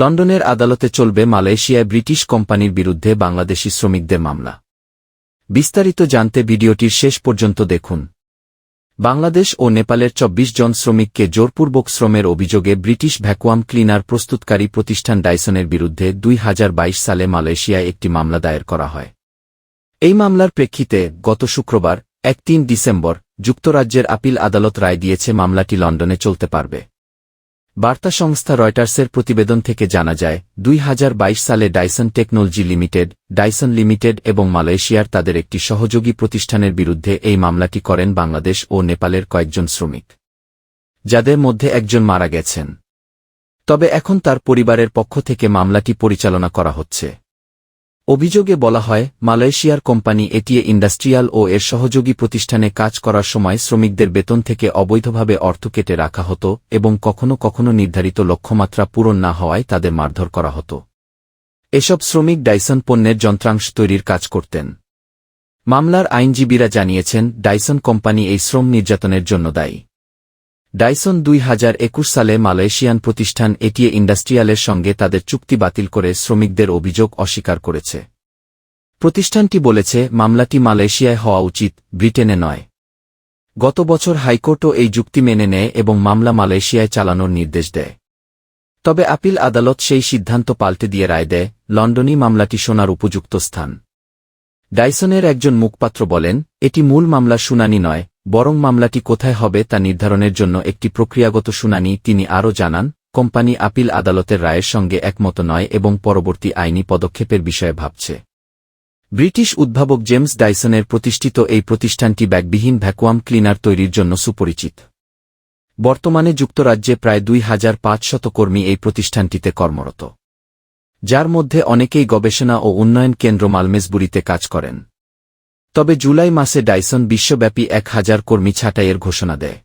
লন্ডনের আদালতে চলবে মালয়েশিয়ায় ব্রিটিশ কোম্পানির বিরুদ্ধে বাংলাদেশি শ্রমিকদের মামলা। বিস্তারিত জানতে ভিডিওটির শেষ পর্যন্ত দেখুন। বাংলাদেশ ও নেপালের ২৪ জন শ্রমিককে জোরপূর্বক শ্রমের অভিযোগে ব্রিটিশ ভ্যাকুয়াম ক্লিনার প্রস্তুতকারী প্রতিষ্ঠান ডাইসনের বিরুদ্ধে ২০২২ সালে মালয়েশিয়ায় একটি মামলা দায়ের করা হয়। এই মামলার প্রেক্ষিতে গত শুক্রবার ৩ ডিসেম্বর যুক্তরাজ্যের আপিল আদালত রায় দিয়েছে মামলাটি লন্ডনে চলতে পারবে। বার্তা সংস্থা রয়টার্সের প্রতিবেদন থেকে জানা যায় ২০২২ সালে Dyson technology limited, Dyson limited এবং মালয়েশিয়ার তাদের একটি সহযোগী প্রতিষ্ঠানের বিরুদ্ধে এই মামলাটি করেন বাংলাদেশ ও নেপালের কয়েকজন শ্রমিক, যাদের মধ্যে একজন মারা গেছেন। তবে এখন তার পরিবারের পক্ষ থেকে মামলাটি পরিচালনা করা হচ্ছে। অভিযোগে বলা হয়, মালয়েশিয়ার কোম্পানি এটিএ ইন্ডাস্ট্রিয়াল ও এর সহযোগী প্রতিষ্ঠানে কাজ করার সময় শ্রমিকদের বেতন থেকে অবৈধভাবে অর্থ কেটে রাখা হতো এবং কখনো কখনো নির্ধারিত লক্ষ্যমাত্রা পূরণ না হওয়ায় তাদের মারধর করা হতো। এসব শ্রমিক ডাইসন পণ্যের যন্ত্রাংশ তৈরির কাজ করতেন। মামলার আইনজীবীরা জানিয়েছেন, ডাইসন কোম্পানি এই শ্রম নির্যাতনের জন্য দায়ী। ডাইসন ২০২১ সালে মালয়েশিয়ান প্রতিষ্ঠান এটিএ ইন্ডাস্ট্রিয়ালের সঙ্গে তাদের চুক্তি বাতিল করে শ্রমিকদের অভিযোগ অস্বীকার করেছে। প্রতিষ্ঠানটি বলেছে, মামলাটি মালয়েশিয়ায় হওয়া উচিত, ব্রিটেনে নয়। গত বছর হাইকোর্টও এই যুক্তি মেনে নেয় এবং মামলা মালয়েশিয়ায় চালানোর নির্দেশ দেয়। তবে আপিল আদালত সেই সিদ্ধান্ত পাল্টে দিয়ে রায় দেয়, লন্ডনই মামলাটি শোনার উপযুক্ত স্থান। ডাইসনের একজন মুখপাত্র বলেন, এটি মূল মামলার শুনানি নয়, বরং মামলাটি কোথায় হবে তা নির্ধারণের জন্য একটি প্রক্রিয়াগত শুনানি। তিনি আরও জানান, কোম্পানি আপিল আদালতের রায়ের সঙ্গে একমত নয় এবং পরবর্তী আইনি পদক্ষেপের বিষয়ে ভাবছে। ব্রিটিশ উদ্ভাবক জেমস ডাইসনের প্রতিষ্ঠিত এই প্রতিষ্ঠানটি ব্যাগবিহীন ভ্যাকুয়াম ক্লিনার তৈরির জন্য সুপরিচিত। বর্তমানে যুক্তরাজ্যে প্রায় ২৫০০ কর্মী এই প্রতিষ্ঠানটিতে কর্মরত, যার মধ্যে অনেকেই গবেষণা ও উন্নয়ন কেন্দ্র মালমেসবুরিতে কাজ করেন। তবে জুলাই মাসে ডাইসন বিশ্বব্যাপী ১,০০০ কর্মী ছাঁটাইয়ের ঘোষণা দেয়।